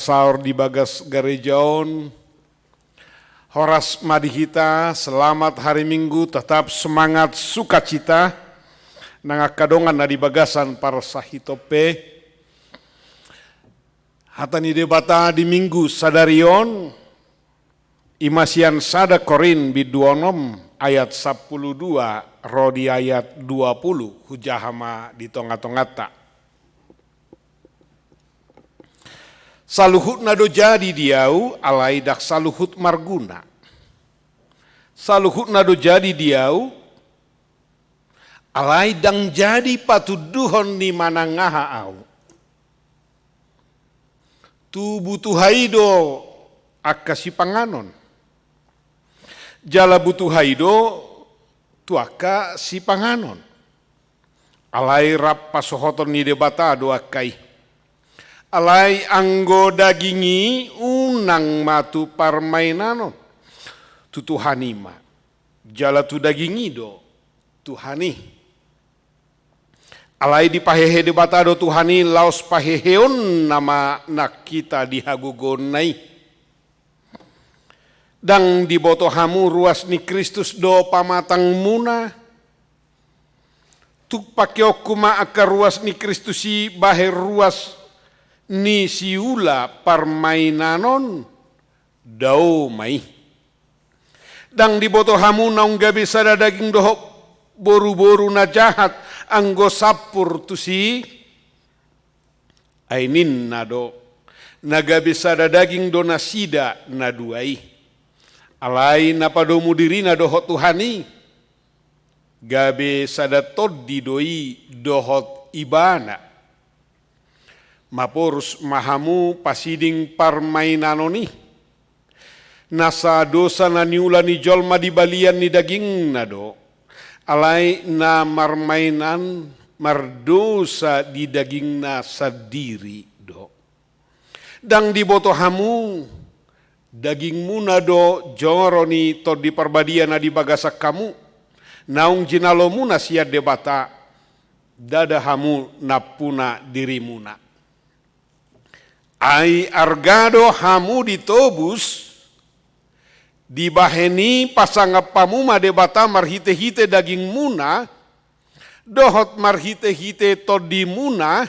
Saur di bagas gerejaon, horas madihita, selamat hari Minggu, tetap semangat sukacita, nangakadongan na di bagasan para sahitope. Hatani debata di Minggu sadarion, imasian sada Korin biduonom ayat 12, rodi ayat 20, hujahama di tonga-tongata. Saluhut nado jadi diau alai dak saluhut marguna. Saluhut nado jadi diau alai dang jadi patuduhon di manangaha au. Tu butuhaido akasi panganon. Jala butuhaido tu aka si panganon. Alai rap pasohoton ni debata do akai. Alai anggo dagingi unang matu parmainanon tu Tuhanima jala tu dagingi do Tuhani alai di pahehe de batado Tuhani laos paheheon nama nak kita dihagugonai dang di boto hamu ruas ni Kristus do pamatang muna tu pakeokuma akar ruas ni Kristusi bahe ruas ni siula parmainanon dau mai. Dang di boto hamu naung gabi sada daging dohok boru-boru na jahat anggo sapur tu si ainin nado nagabi sada daging do nasida na duai. Alai napadomu diri na dohot Tuhani gabe sada toddi doi dohot ibana. Mapurus mahamu pasiding parmainanoni nasa dosa na niula ni jolma di balian ni daging nado alai na marmainan mardosa di daging na sadiri do dang di boto hamu dagingmu nado joroni to di perbadian na di bagasak kamu naung jinalomu na siad debata dada hamu napuna dirimuna. Ai argado hamu ditobus dibaheni pasangap pamuma debata marhite-hite daging muna dohot marhite-hite todi muna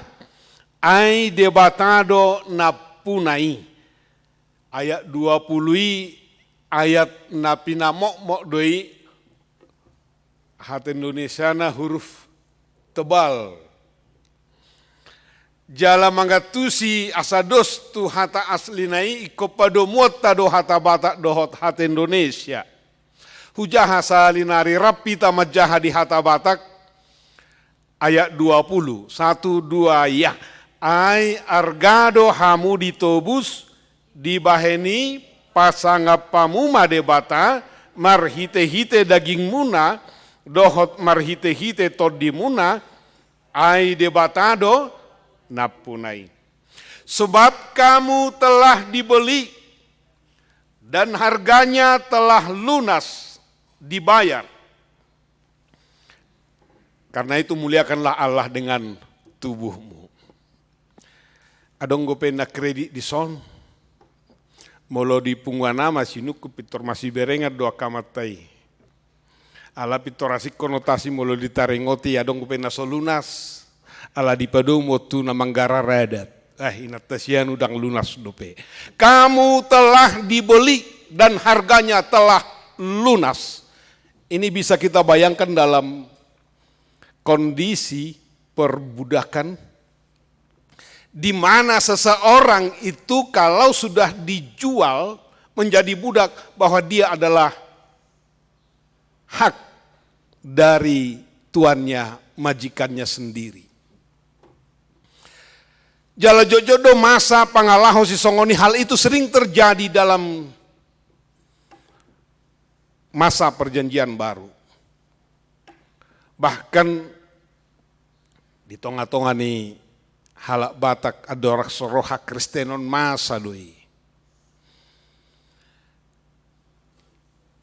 ai debatado napunai ayat 20 ayat napinamok-mok doi hat Indonesia na huruf tebal jala mangatusi asados tu hata aslinai ikopado muata do hata batak dohot hata Indonesia. Hujaha salinari rapi tamajaha di hata batak ayat 20. 1, 2 ya. Ai argado hamu ditobus dibaheni pasangap pamuma debata marhite-hite daging muna dohot marhite-hite todi muna ai debatado napunai. Sebab kamu telah dibeli dan harganya telah lunas dibayar. Karena itu muliakanlah Allah dengan tubuhmu. Adong gope na kredit di son. Molo di punguana masih nuku pitor masih berengat doa kamatai. Ala pitorasi konotasi molo ditarengoti adong gope na solunas. Ala dipadomo tu na manggara radat. Inatasian udang lunas dope. Kamu telah dibeli dan harganya telah lunas. Ini bisa kita bayangkan dalam kondisi perbudakan di mana seseorang itu kalau sudah dijual menjadi budak bahwa dia adalah hak dari tuannya, majikannya sendiri. Jala jojodo masa pangalaho si songoni hal itu sering terjadi dalam masa perjanjian baru. Bahkan di tonga-tonga ni halak batak adorak soroha kristenon masa doi.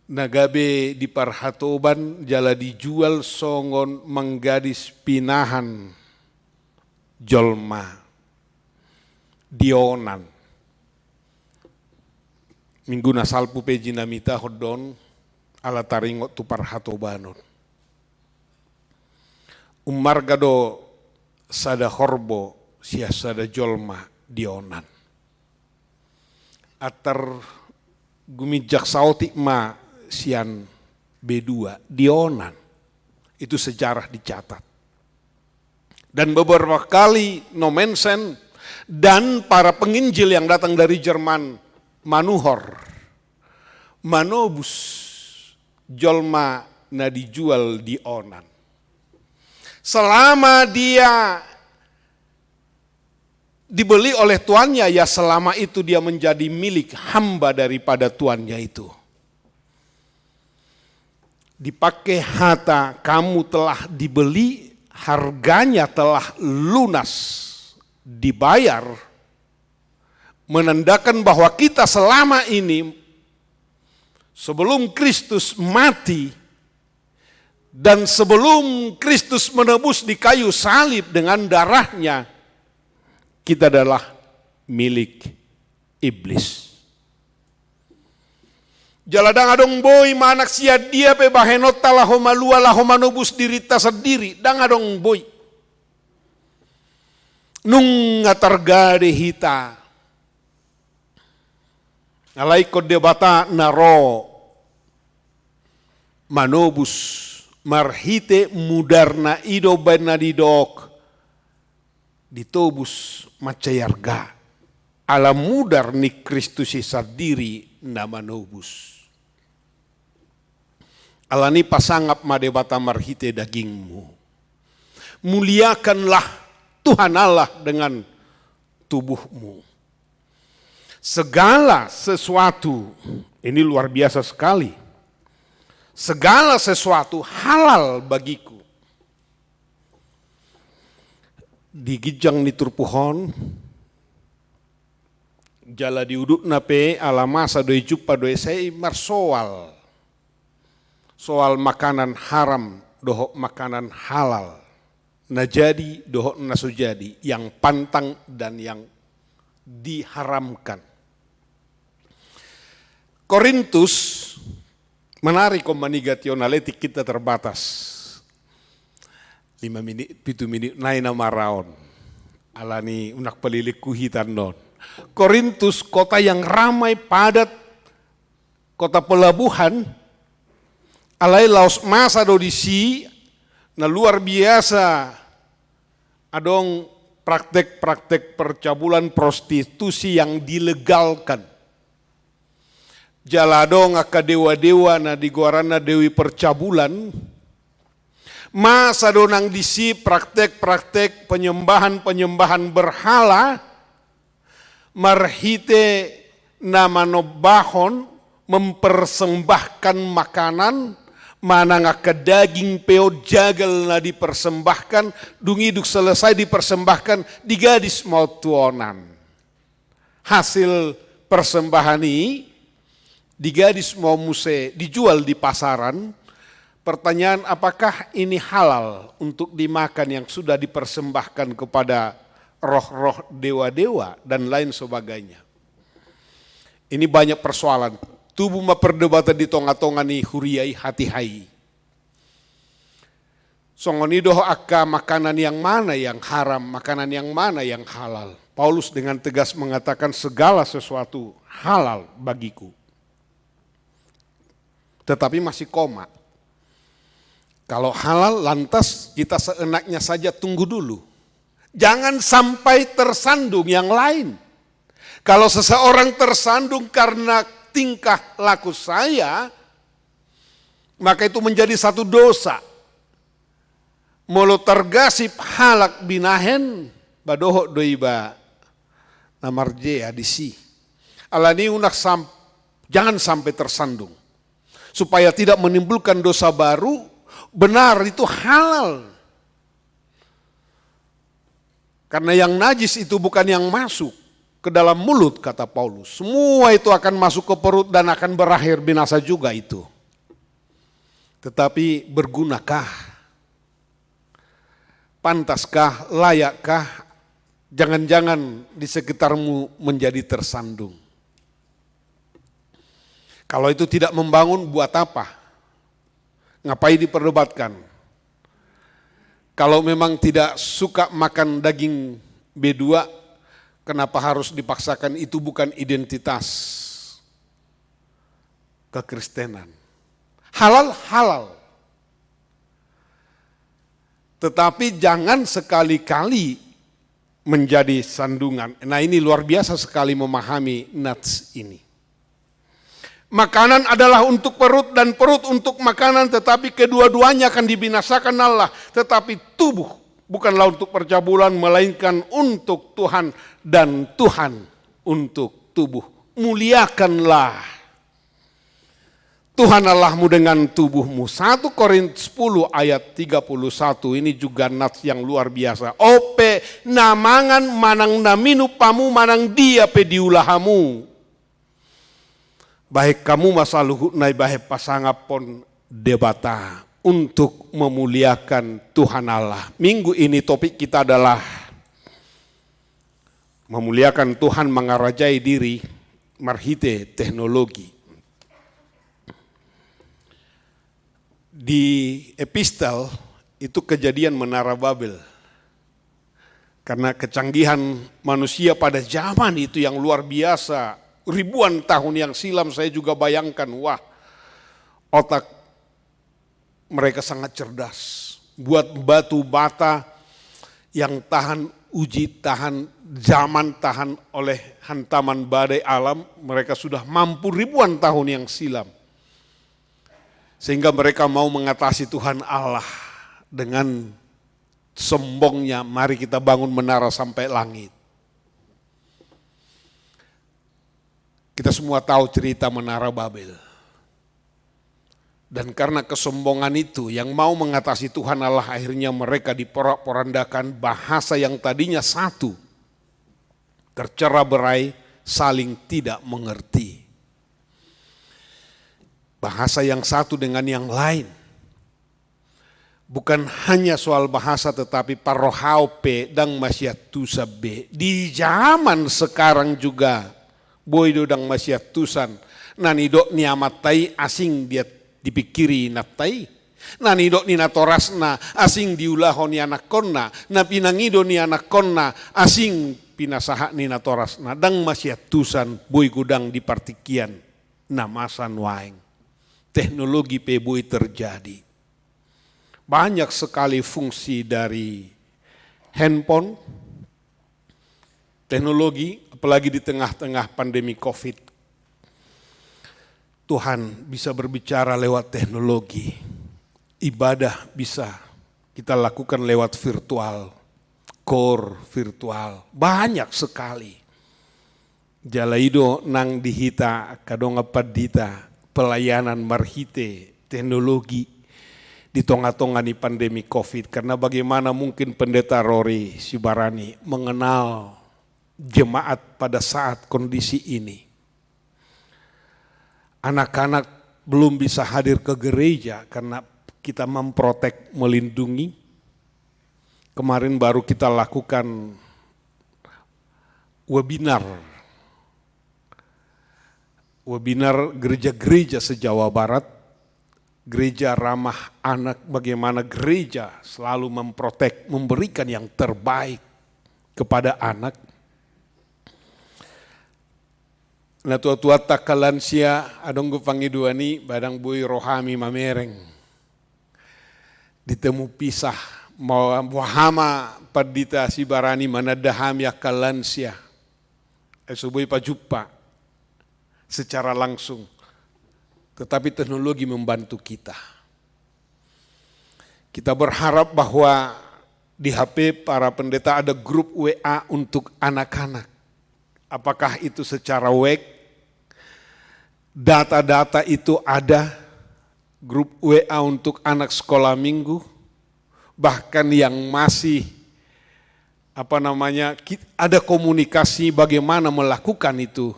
Nagabe di parhatoban jala dijual songon menggadis pinahan jolma dionan Mingguna salpu peji namita hodon ala taringot tupar hatobanon. Gado sada horbo sia sada jolma dionan. Atar gumijak sautik ma sian B2 dionan. Itu sejarah dicatat. Dan beberapa kali nomensen dan para penginjil yang datang dari Jerman manuhor, manobus, jolma na dijual di onan. Selama dia dibeli oleh tuannya, ya selama itu dia menjadi milik hamba daripada tuannya itu. Dipakai hata, kamu telah dibeli, harganya telah lunas, dibayar, menandakan bahwa kita selama ini sebelum Kristus mati dan sebelum Kristus menebus di kayu salib dengan darahnya, kita adalah milik iblis. Jaladang adong boy manak sia dia pe bahenot talahoma lua lahoma nobus dirita sendiri dang adong boy. Nung ngatargade hita. Alai ko debata naro manobus marhite mudarna ido benadidok ditobus macayarga ala mudar ni Kristus sadiri nama nobus. Alani pasangap madebata marhite dagingmu. Muliakanlah Tuhan Allah dengan tubuhmu. Segala sesuatu, ini luar biasa sekali. Segala sesuatu halal bagiku. Di gijang ni turpuhon, jala diuduk nape alamasa doi jupa doi sei marsoal. Soal makanan haram, dohok makanan halal. Najadi, dohok nasujadi, yang pantang dan yang diharamkan. Korintus, menarik komanigationaletik kita terbatas. 5 menit, 7 menit, naina maraon. Alani unak pelilik kuhitan non. Korintus, kota yang ramai padat, kota pelabuhan, alai laos masa dodisi, na luar biasa, adong praktek-praktek percabulan prostitusi yang dilegalkan. Jaladong aka dewa-dewa na diguarana dewi percabulan, masa donang disi praktek-praktek penyembahan-penyembahan berhala, marhite nama nobahon, mempersembahkan makanan, mana ngaka daging peo jagal na dipersembahkan, dungiduk selesai dipersembahkan, digadis mau tuonan. Hasil persembahan ini, digadis mau muse, dijual di pasaran. Pertanyaan, apakah ini halal untuk dimakan yang sudah dipersembahkan kepada roh-roh dewa-dewa dan lain sebagainya. Ini banyak persoalan. Tubuh ma perdebatan di tonga-tonga ni huriai hati hai. Songoni doh akka makanan yang mana yang haram, makanan yang mana yang halal. Paulus dengan tegas mengatakan segala sesuatu halal bagiku. Tetapi masih koma. Kalau halal lantas kita seenaknya saja tunggu dulu. Jangan sampai tersandung yang lain. Kalau seseorang tersandung karena tingkah laku saya, maka itu menjadi satu dosa. Molo tergasip halak binahen, badoho doiba namarje adisi. Alani unak jangan sampai tersandung. Supaya tidak menimbulkan dosa baru, benar itu halal. Karena yang najis itu bukan yang masuk ke dalam mulut, kata Paulus. Semua itu akan masuk ke perut dan akan berakhir binasa juga itu. Tetapi bergunakah? Pantaskah? Layakkah? Jangan-jangan di sekitarmu menjadi tersandung. Kalau itu tidak membangun, buat apa? Ngapain diperdebatkan? Kalau memang tidak suka makan daging B2, kenapa harus dipaksakan? Itu bukan identitas kekristenan. Halal. Tetapi jangan sekali-kali menjadi sandungan. Nah, ini luar biasa sekali memahami nats ini. Makanan adalah untuk perut dan perut untuk makanan, tetapi kedua-duanya akan dibinasakan Allah. Tetapi tubuh bukanlah untuk percabulan, melainkan untuk Tuhan, dan Tuhan untuk tubuh. Muliakanlah Tuhan Allahmu dengan tubuhmu. 1 Korintus 10 ayat 31, ini juga nats yang luar biasa. Ope namangan manang naminu pamu manang dia pediulahamu. Baik kamu masa luhut nai baik pasangapon debata untuk memuliakan Tuhan Allah. Minggu ini topik kita adalah memuliakan Tuhan mengarajai diri, marhite teknologi. Di epistel itu kejadian Menara Babel. Karena kecanggihan manusia pada zaman itu yang luar biasa, ribuan tahun yang silam, saya juga bayangkan, wah, otak mereka sangat cerdas. Buat batu bata yang tahan uji, tahan zaman, tahan oleh hantaman badai alam, mereka sudah mampu ribuan tahun yang silam. Sehingga mereka mau mengatasi Tuhan Allah dengan sombongnya, mari kita bangun menara sampai langit. Kita semua tahu cerita Menara Babel. Dan karena kesombongan itu yang mau mengatasi Tuhan Allah, akhirnya mereka diporak-porandakan, bahasa yang tadinya satu, tercerai-berai, saling tidak mengerti. Bahasa yang satu dengan yang lain. Bukan hanya soal bahasa, tetapi parohaupe dan masyatusabe. Di zaman sekarang juga, boido dang masyatusan, nanidok ni amatai asing dia dipikiri natai, nanidok ni natorasna asing diulahon ni anakonna, na pinangido ni anakonna asing pinasaha ni natorasna, dang masyatusan boi gudang di partikian namasan waeng. Teknologi peboi terjadi. Banyak sekali fungsi dari handphone, teknologi, apalagi di tengah-tengah pandemi COVID. Tuhan bisa berbicara lewat teknologi. Ibadah bisa kita lakukan lewat virtual, core virtual. Banyak sekali. Jalaido nang dihita, kadonga padita, pelayanan marhite, teknologi di tengah-tengah di pandemi COVID. Karena bagaimana mungkin Pendeta Rory Sibarani mengenal jemaat pada saat kondisi ini. Anak-anak belum bisa hadir ke gereja karena kita memprotek, melindungi. Kemarin baru kita lakukan webinar gereja-gereja se-Jawa Barat, gereja ramah anak, bagaimana gereja selalu memprotek, memberikan yang terbaik kepada anak. Nah tua-tua takalansia adong pangiduani badang bui rohami mamereng. Ditemu pisah mau wahama padita Sibarani manadahami akalansia. Esubui pajupa secara langsung. Tetapi teknologi membantu kita. Kita berharap bahwa di HP para pendeta ada grup WA untuk anak-anak. Apakah itu secara web? Data-data itu ada, grup WA untuk anak sekolah minggu, bahkan yang masih ada komunikasi bagaimana melakukan itu.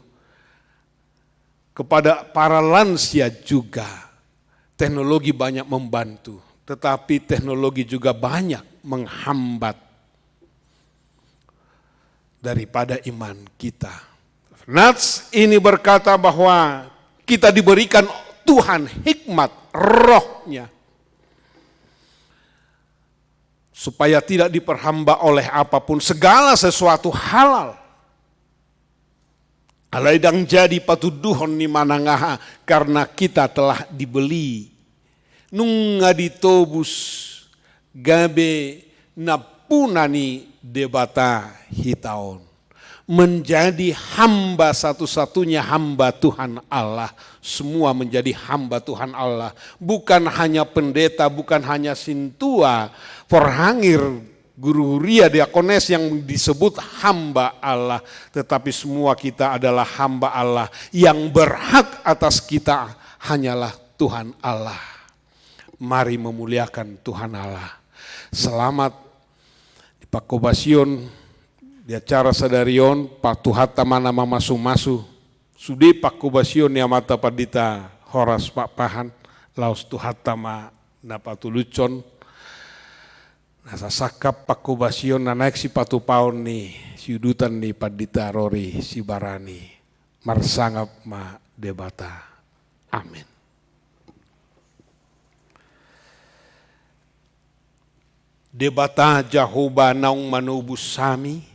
Kepada para lansia juga, teknologi banyak membantu, tetapi teknologi juga banyak menghambat daripada iman kita. Nats ini berkata bahwa kita diberikan Tuhan hikmat rohnya. Supaya tidak diperhamba oleh apapun, segala sesuatu halal. Alaidang jadi patuduhon ni manangaha karena kita telah dibeli. Nunga ditobus gabe napunani debata hitaon. Menjadi hamba satu-satunya hamba Tuhan Allah. Semua menjadi hamba Tuhan Allah. Bukan hanya pendeta, bukan hanya sintua, forhangir, guru huria, diakones yang disebut hamba Allah. Tetapi semua kita adalah hamba Allah. Yang berhak atas kita hanyalah Tuhan Allah. Mari memuliakan Tuhan Allah. Selamat di Pakobasion. Di acara sadarion, Pak Tuhata mana masu-masu, sudi Pak Kubasion ya mata padita horas Pak Pahan, laos Tuhata ma napatulucon, nasa sakap Pak Kubasion na naik si patu paun ni, si udutan ni padita Rori si Barani, marsangap ma debata, amin. Debata Jahoba naung manubus sami,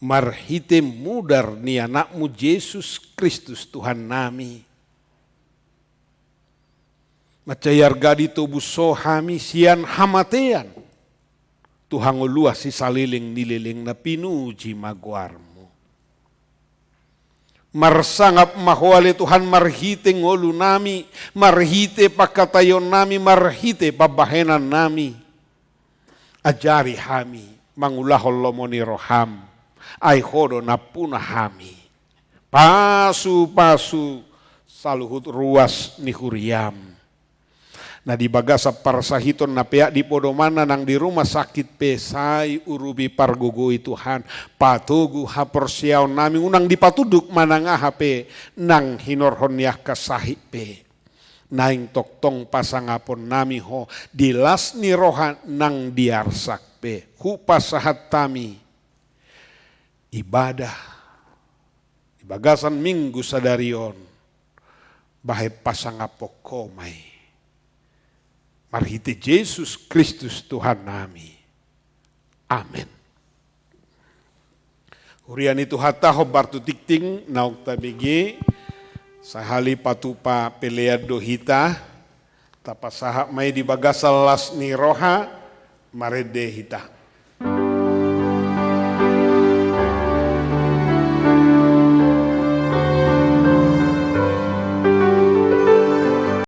marhite mudar ni anakmu Yesus Kristus Tuhan nami. Macayar gadi tobus sohami sian hamatean. Tuhan ulua si saliling nililing na pinuji maguarmu. Marsangap mahwale Tuhan marhite ngolu nami, marhite pakatayon nami, marhite pabahenan nami. Ajari hami, mangulahol lomoni roham. Ay hodo na punahami. Pasu-pasu saluhut ruas ni huriam. Na di bagasa parsahiton na pea di podomana nang di rumah sakit pesai urubi pargugui Tuhan. Patugu haporsiaw nami unang dipatuduk mananga hape nang hinorhon yah kasahi pe. Naing toktong pasangapon nami ho dilas ni rohan nang diarsak pe. Hupasahat tami. Ibadah di bagasan minggu sadarion bahai pasangapo komai marhite Yesus Kristus Tuhan nami, amin. Hurian itu hata hobar tu tikting nauk tabigi sahali patupa peleado hita tapasahap mai di bagasal las ni roha marede hita.